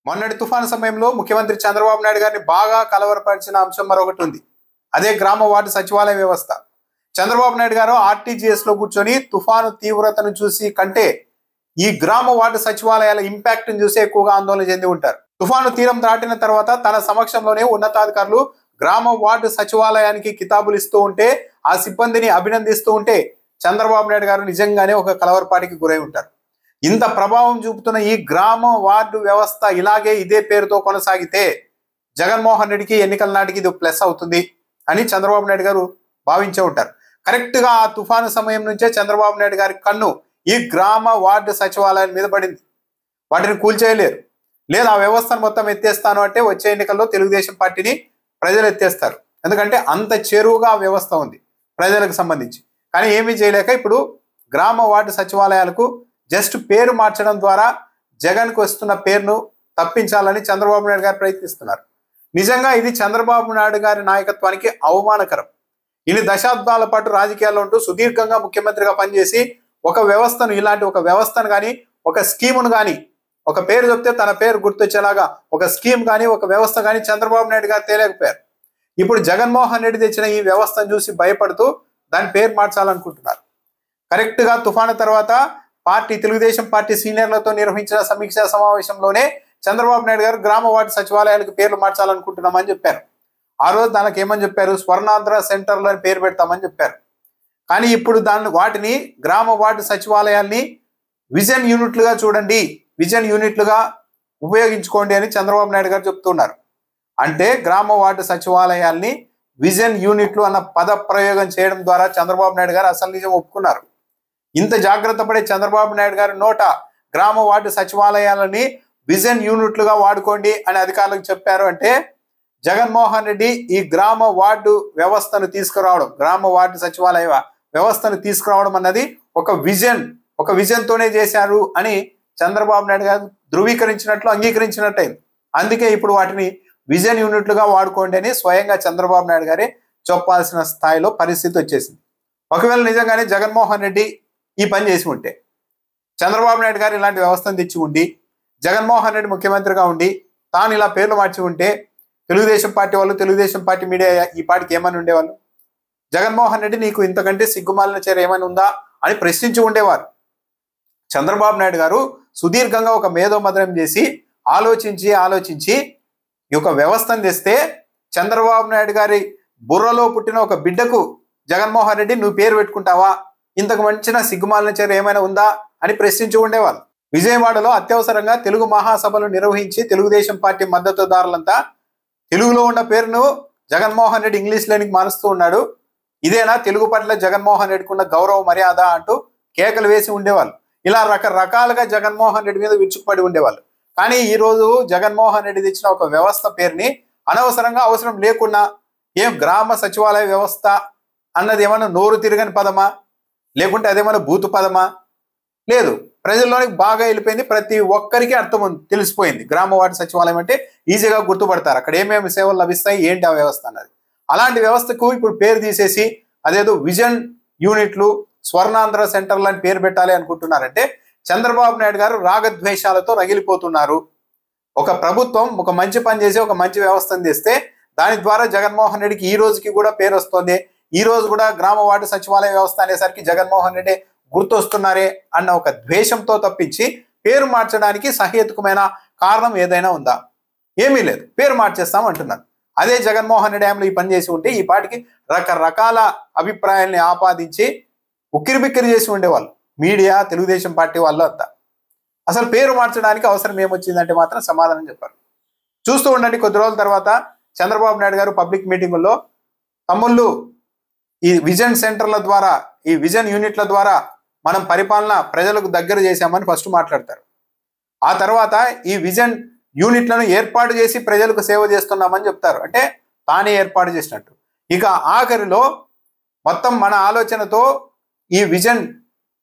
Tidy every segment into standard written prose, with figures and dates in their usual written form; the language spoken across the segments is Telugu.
మొన్నటి తుఫాను సమయంలో ముఖ్యమంత్రి చంద్రబాబు నాయుడు గారిని బాగా కలవరపరిచిన అంశం మరొకటి ఉంది. అదే గ్రామ వార్డు సచివాలయ వ్యవస్థ. చంద్రబాబు నాయుడు గారు ఆర్టీజీఎస్ లో కూర్చొని తుఫాను తీవ్రతను చూసి కంటే ఈ గ్రామ వార్డు సచివాలయాల ఇంపాక్ట్ ని చూసి ఎక్కువగా ఆందోళన చెంది ఉంటారు. తుఫాను తీరం దాటిన తర్వాత తన సమక్షంలోనే ఉన్నతాధికారులు గ్రామ వార్డు సచివాలయానికి కితాబులు ఇస్తూ ఉంటే, ఆ సిబ్బందిని అభినందిస్తూ ఉంటే చంద్రబాబు నాయుడు గారు నిజంగానే ఒక కలవరపాటికి గురై ఉంటారు. ఇంత ప్రభావం చూపుతున్న ఈ గ్రామ వార్డు వ్యవస్థ ఇలాగే ఇదే పేరుతో కొనసాగితే జగన్మోహన్ రెడ్డికి ఎన్నికల నాటికి ఇది ప్లస్ అవుతుంది అని చంద్రబాబు నాయుడు గారు భావించే ఉంటారు. కరెక్ట్ గా ఆ తుఫాను సమయం నుంచే చంద్రబాబు నాయుడు గారి కన్ను ఈ గ్రామ వార్డు సచివాలయాల మీద పడింది. వాటిని కూల్చేయలేరు, లేదా ఆ వ్యవస్థను మొత్తం ఎత్తేస్తాను అంటే వచ్చే ఎన్నికల్లో తెలుగుదేశం పార్టీని ప్రజలు ఎత్తేస్తారు. ఎందుకంటే అంత చేరువుగా ఆ వ్యవస్థ ఉంది ప్రజలకు సంబంధించి. కానీ ఏమీ చేయలేక ఇప్పుడు గ్రామ వార్డు సచివాలయాలకు జస్ట్ పేరు మార్చడం ద్వారా జగన్కు వస్తున్న పేరును తప్పించాలని చంద్రబాబు నాయుడు గారు ప్రయత్నిస్తున్నారు. నిజంగా ఇది చంద్రబాబు నాయుడు గారి నాయకత్వానికి అవమానకరం. ఇన్ని దశాబ్దాల పాటు రాజకీయాల్లో ఉంటూ సుదీర్ఘంగా ముఖ్యమంత్రిగా పనిచేసి ఒక వ్యవస్థను, ఇలాంటి ఒక వ్యవస్థను కానీ, ఒక స్కీమును కానీ, ఒక పేరు చెప్తే తన పేరు గుర్తొచ్చేలాగా ఒక స్కీమ్ కానీ, ఒక వ్యవస్థ కానీ చంద్రబాబు నాయుడు గారు తేలేకపోయారు. ఇప్పుడు జగన్మోహన్ రెడ్డి తెచ్చిన ఈ వ్యవస్థను చూసి భయపడుతూ దాని పేరు మార్చాలనుకుంటున్నారు. కరెక్ట్ గా తుఫాను తర్వాత తెలుగుదేశం పార్టీ సీనియర్లతో నిర్వహించిన సమీక్షా సమావేశంలోనే చంద్రబాబు నాయుడు గారు గ్రామ వార్డు సచివాలయాలకు పేర్లు మార్చాలనుకుంటున్నామని చెప్పారు. ఆ రోజు దానికి ఏమని చెప్పారు? స్వర్ణాంధ్ర సెంటర్లో అని పేరు పెడతామని చెప్పారు. కానీ ఇప్పుడు వాటిని గ్రామ వార్డు సచివాలయాల్ని విజన్ యూనిట్లుగా చూడండి, విజన్ యూనిట్లుగా ఉపయోగించుకోండి అని చంద్రబాబు నాయుడు గారు చెప్తున్నారు. అంటే గ్రామ వార్డు సచివాలయాల్ని విజన్ యూనిట్లు అన్న పద ప్రయోగం చేయడం ద్వారా చంద్రబాబు నాయుడు గారు అసలు నిజం ఒప్పుకున్నారు. ఇంత జాగ్రత్త పడే చంద్రబాబు నాయుడు గారి నోట గ్రామ వార్డు సచివాలయాలని విజన్ యూనిట్లుగా వాడుకోండి అని అధికారులకు చెప్పారు అంటే జగన్మోహన్ రెడ్డి ఈ గ్రామ వార్డు వ్యవస్థను తీసుకురావడం, గ్రామ వార్డు సచివాలయ వ్యవస్థను తీసుకురావడం అన్నది ఒక విజన్ తోనే చేశారు అని చంద్రబాబు నాయుడు గారు ధృవీకరించినట్లు, అంగీకరించినట్టయింది. అందుకే ఇప్పుడు వాటిని విజన్ యూనిట్లుగా వాడుకోండి అని స్వయంగా చంద్రబాబు నాయుడు గారే చెప్పాల్సిన స్థాయిలో పరిస్థితి వచ్చేసింది. ఒకవేళ నిజంగానే జగన్మోహన్ రెడ్డి ఈ పని చేసి ఉంటే, చంద్రబాబు నాయుడు గారు ఇలాంటి వ్యవస్థను తెచ్చి ఉండి, జగన్మోహన్ రెడ్డి ముఖ్యమంత్రిగా ఉండి తాను ఇలా పేర్లు మార్చి ఉంటే తెలుగుదేశం పార్టీ వాళ్ళు, తెలుగుదేశం పార్టీ మీడియా ఈ పార్టీకి ఏమని ఉండేవాళ్ళు? జగన్మోహన్ రెడ్డి నీకు ఇంతకంటే సిగ్గుమాలిన చర్య ఏమైనా ఉందా అని ప్రశ్నించి ఉండేవారు. చంద్రబాబు నాయుడు గారు సుదీర్ఘంగా ఒక మేధోమథనం చేసి ఆలోచించి ఈ యొక్క వ్యవస్థను తెస్తే చంద్రబాబు నాయుడు గారి బుర్రలో పుట్టిన ఒక బిడ్డకు జగన్మోహన్ రెడ్డి నువ్వు పేరు పెట్టుకుంటావా, ఇంతకు మంచిన సిగ్గుమాలిన చర్య ఏమైనా ఉందా అని ప్రశ్నించి ఉండేవాళ్ళు. విజయవాడలో అత్యవసరంగా తెలుగు మహాసభలు నిర్వహించి తెలుగుదేశం పార్టీ మద్దతుదారులంతా తెలుగులో ఉన్న పేరును జగన్మోహన్ రెడ్డి ఇంగ్లీష్ లోనికి మారుస్తూ ఉన్నాడు, ఇదేనా తెలుగు పట్ల జగన్మోహన్ రెడ్డికి ఉన్న గౌరవ మర్యాద అంటూ కేకలు వేసి ఉండేవాళ్ళు. ఇలా రకరకాలుగా జగన్మోహన్ రెడ్డి మీద విరుచుకుపడి ఉండేవాళ్ళు. కానీ ఈ రోజు జగన్మోహన్ రెడ్డి తెచ్చిన ఒక వ్యవస్థ పేరుని అనవసరంగా, అవసరం లేకుండా గ్రామ సచివాలయ వ్యవస్థ అన్నది ఏమన్నా నోరు తిరగని పదమా, లేకుంటే అదేమన్నా బూతు పదమా? లేదు, ప్రజల్లోనికి బాగా వెళ్ళిపోయింది. ప్రతి ఒక్కరికి అర్థం తెలిసిపోయింది. గ్రామ వార్డు సచివాలయం అంటే ఈజీగా గుర్తుపడతారు, అక్కడ ఏమేమి సేవలు లభిస్తాయి, ఏంటి ఆ వ్యవస్థ అన్నది. అలాంటి వ్యవస్థకు ఇప్పుడు పేరు తీసేసి అదేదో విజన్ యూనిట్లు, స్వర్ణాంధ్ర సెంటర్లు అని పేరు పెట్టాలి అనుకుంటున్నారంటే చంద్రబాబు నాయుడు గారు రాగద్వేషాలతో రగిలిపోతున్నారు. ఒక ప్రభుత్వం ఒక మంచి పని చేసి ఒక మంచి వ్యవస్థను తెస్తే దాని ద్వారా జగన్మోహన్ రెడ్డికి ఈ రోజుకి కూడా పేరు వస్తుంది. ఈ రోజు కూడా గ్రామ వార్డు సచివాలయ వ్యవస్థ అనేసరికి జగన్మోహన్ రెడ్డి గుర్తొస్తున్నారే అన్న ఒక ద్వేషంతో తప్పించి పేరు మార్చడానికి సహేతుకమైన కారణం ఏదైనా ఉందా? ఏమీ లేదు, పేరు మార్చేస్తాం అంటున్నారు. అదే జగన్మోహన్ రెడ్డి ఆమెలో ఈ పని చేసి ఉంటే ఈ పాటికి రకరకాల అభిప్రాయాల్ని ఆపాదించి ఉక్కిరిబిక్కిరి చేసి ఉండేవాళ్ళు మీడియా, తెలుగుదేశం పార్టీ వాళ్ళు అంతా. అసలు పేరు మార్చడానికి అవసరం ఏమొచ్చిందంటే మాత్రం సమాధానం చెప్పారు. చూస్తూ ఉండండి, కొద్ది రోజుల తర్వాత చంద్రబాబు నాయుడు గారు పబ్లిక్ మీటింగుల్లో తమ్ముళ్ళు ఈ విజన్ సెంటర్ల ద్వారా, ఈ విజన్ యూనిట్ల ద్వారా మనం పరిపాలన ప్రజలకు దగ్గర చేశామని ఫస్ట్ మాట్లాడతారు. ఆ తర్వాత ఈ విజన్ యూనిట్లను ఏర్పాటు చేసి ప్రజలకు సేవ చేస్తున్నామని చెప్తారు, అంటే తానే ఏర్పాటు చేసినట్టు. ఇక ఆఖరిలో మొత్తం మన ఆలోచనతో ఈ విజన్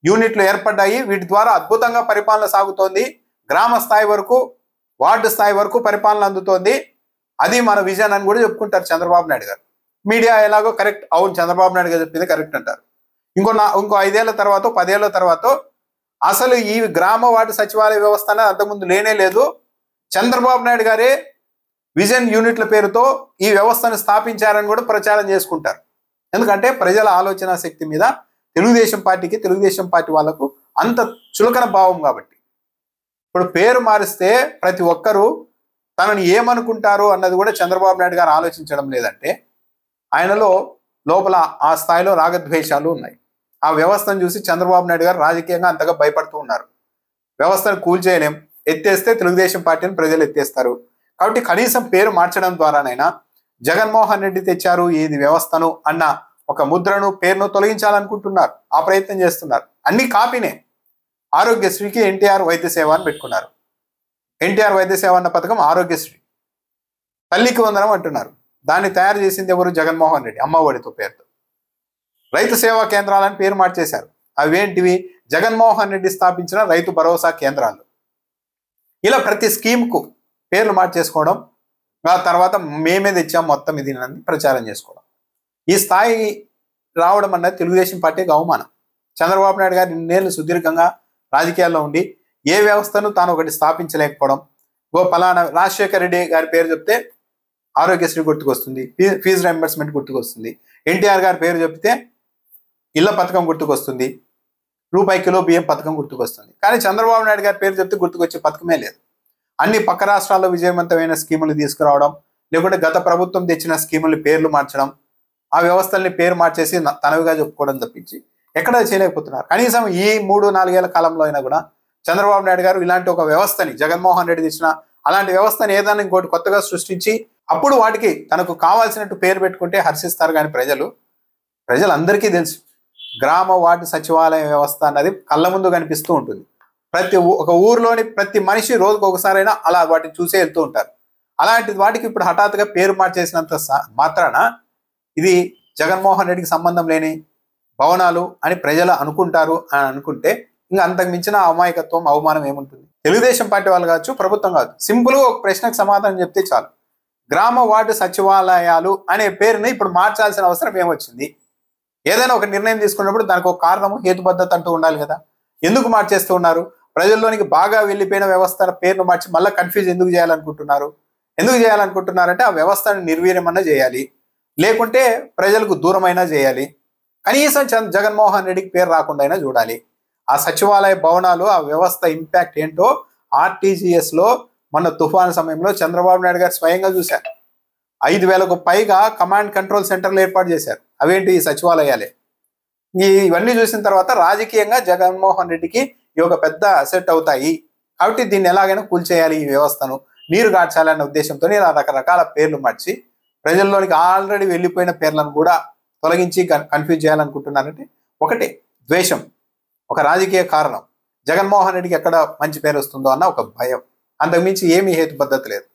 యూనిట్లు ఏర్పడ్డాయి, వీటి ద్వారా అద్భుతంగా పరిపాలన సాగుతోంది, గ్రామ స్థాయి వరకు, వార్డు స్థాయి వరకు పరిపాలన అందుతోంది, అది మన విజన్ అని కూడా చెప్పుకుంటారు చంద్రబాబు నాయుడు గారు. మీడియా ఎలాగో కరెక్ట్, అవును చంద్రబాబు నాయుడు గారు చెప్పింది కరెక్ట్ అంటారు. ఇంకో 5 ఏళ్ల తర్వాత, 10 ఏళ్ల తర్వాత అసలు ఈ గ్రామ వార్డు సచివాలయ వ్యవస్థ అనేది అంతకుముందు లేనే లేదు, చంద్రబాబు నాయుడు గారే విజన్ యూనిట్ల పేరుతో ఈ వ్యవస్థను స్థాపించారని కూడా ప్రచారం చేసుకుంటారు. ఎందుకంటే ప్రజల ఆలోచన శక్తి మీద తెలుగుదేశం పార్టీకి, తెలుగుదేశం పార్టీ వాళ్లకు అంత చులకన భావం కాబట్టి. ఇప్పుడు పేరు మారిస్తే ప్రతి ఒక్కరూ తనని ఏమనుకుంటారు అన్నది కూడా చంద్రబాబు నాయుడు గారు ఆలోచించడం లేదంటే ఆయనలో లోపల ఆ స్థాయిలో రాగద్వేషాలు ఉన్నాయి. ఆ వ్యవస్థను చూసి చంద్రబాబు నాయుడు గారు రాజకీయంగా అంతగా భయపడుతూ ఉన్నారు. వ్యవస్థను కూల్చేయలేం, ఎత్తేస్తే తెలుగుదేశం పార్టీని ప్రజలు ఎత్తేస్తారు. కాబట్టి కనీసం పేరు మార్చడం ద్వారానైనా జగన్మోహన్ రెడ్డి తెచ్చారు ఇది వ్యవస్థను అన్న ఒక ముద్రను, పేరును తొలగించాలనుకుంటున్నారు. ఆ ప్రయత్నం చేస్తున్నారు. అన్ని కాపీనే. ఆరోగ్యశ్రీకి ఎన్టీఆర్ వైద్య సేవ అని పెట్టుకున్నారు. ఎన్టీఆర్ వైద్య సేవ అన్న పథకం ఆరోగ్యశ్రీ. తల్లికి వందనం అంటున్నారు. దాన్ని తయారు చేసింది ఎవరు? జగన్మోహన్ రెడ్డి, అమ్మఒడితో పేరుతో. రైతు సేవా కేంద్రాలని పేరు మార్చేశారు. అవేంటివి? జగన్మోహన్ రెడ్డి స్థాపించిన రైతు భరోసా కేంద్రాలు. ఇలా ప్రతి స్కీమ్కు పేర్లు మార్చేసుకోవడం, ఆ తర్వాత మేమే తెచ్చాం మొత్తం ఇది అని ప్రచారం చేసుకోవడం. ఈ స్థాయి రావడం అన్నది తెలుగుదేశం పార్టీకి అవమానం. చంద్రబాబు నాయుడు గారు ఇన్నేళ్ళు సుదీర్ఘంగా రాజకీయాల్లో ఉండి ఏ వ్యవస్థను తాను ఒకటి స్థాపించలేకపోవడం. పలానా రాజశేఖర రెడ్డి గారి పేరు చెప్తే ఆరోగ్యశ్రీ గుర్తుకొస్తుంది, ఫీజు రియంబర్స్మెంట్ గుర్తుకొస్తుంది. ఎన్టీఆర్ గారి పేరు చెప్తే ఇళ్ల పథకం గుర్తుకొస్తుంది, రూపాయి కిలో బియ్యం పథకం గుర్తుకొస్తుంది. కానీ చంద్రబాబు నాయుడు గారి పేరు చెప్తే గుర్తుకొచ్చే పథకమే లేదు. అన్ని పక్క రాష్ట్రాల్లో విజయవంతమైన స్కీములు తీసుకురావడం, లేకుంటే గత ప్రభుత్వం తెచ్చిన స్కీములు పేర్లు మార్చడం, ఆ వ్యవస్థల్ని పేరు మార్చేసి తనవిగా చెప్పుకోవడం తప్పించి ఎక్కడ చేయలేకపోతున్నారు. కనీసం ఈ 3-4 ఏళ్ల కాలంలో అయినా కూడా చంద్రబాబు నాయుడు గారు ఇలాంటి ఒక వ్యవస్థని, జగన్మోహన్ రెడ్డి తెచ్చిన అలాంటి వ్యవస్థని ఏదైనా ఇంకోటి కొత్తగా సృష్టించి అప్పుడు వాటికి తనకు కావాల్సినట్టు పేరు పెట్టుకుంటే హర్షిస్తారు. కానీ ప్రజలందరికీ తెలుసు గ్రామ వార్డు సచివాలయ వ్యవస్థ అన్నది కళ్ళ ముందు కనిపిస్తూ ఉంటుంది. ఒక ఊర్లోని ప్రతి మనిషి రోజుకు ఒకసారైనా అలా వాటిని చూసే వెళ్తూ ఉంటారు. అలాంటి వాటికి ఇప్పుడు హఠాత్తుగా పేరు మార్చేసినంత మాత్రాన ఇది జగన్మోహన్ రెడ్డికి సంబంధం లేని భవనాలు అని ప్రజలు అనుకుంటారు అని అనుకుంటే ఇంకా అంతకు మించిన అమాయకత్వం, అవమానం ఏముంటుంది? తెలుగుదేశం పార్టీ వాళ్ళు కావచ్చు, ప్రభుత్వం కాదు, సింపుల్గా ఒక ప్రశ్నకు సమాధానం చెప్తే చాలు. గ్రామ వార్డు సచివాలయాలు అనే పేరుని ఇప్పుడు మార్చాల్సిన అవసరం ఏమొచ్చింది? ఏదైనా ఒక నిర్ణయం తీసుకున్నప్పుడు దానికి ఒక కారణము, హేతుబద్ధత అంటూ ఉండాలి కదా. ఎందుకు మార్చేస్తూ ఉన్నారు? ప్రజల్లోనికి బాగా వెళ్ళిపోయిన వ్యవస్థ పేరును మార్చి మళ్ళీ కన్ఫ్యూజ్ ఎందుకు చేయాలనుకుంటున్నారు? ఎందుకు చేయాలనుకుంటున్నారంటే ఆ వ్యవస్థను నిర్వీర్యమన్నా చేయాలి, లేకుంటే ప్రజలకు దూరమైనా చేయాలి. కనీసం జగన్మోహన్ రెడ్డికి పేరు రాకుండా అయినా చూడాలి. ఆ సచివాలయ భవనాలు, ఆ వ్యవస్థ ఇంపాక్ట్ ఏంటో ఆర్టీజీఎస్లో మొన్న తుఫాను సమయంలో చంద్రబాబు నాయుడు గారు స్వయంగా చూశారు. 5,000కు పైగా కమాండ్ కంట్రోల్ సెంటర్లు ఏర్పాటు చేశారు. అవేంటి? ఈ సచివాలయాలే. ఇవన్నీ చూసిన తర్వాత రాజకీయంగా జగన్మోహన్ రెడ్డికి ఈ ఒక పెద్ద అసెట్ అవుతాయి. కాబట్టి దీన్ని ఎలాగైనా కూల్చేయాలి, ఈ వ్యవస్థను నీరు గార్చాలన్న ఉద్దేశంతో ఇలా రకరకాల పేర్లు మార్చి ప్రజల్లోనికి ఆల్రెడీ వెళ్ళిపోయిన పేర్లను కూడా తొలగించి కన్ఫ్యూజ్ చేయాలనుకుంటున్నారంటే ఒకటే ద్వేషం, ఒక రాజకీయ కారణం. జగన్మోహన్ రెడ్డికి ఎక్కడ మంచి పేరు వస్తుందో అన్న ఒక భయం. అంతకుమించి ఏమీ హేతుబద్ధత లేదు.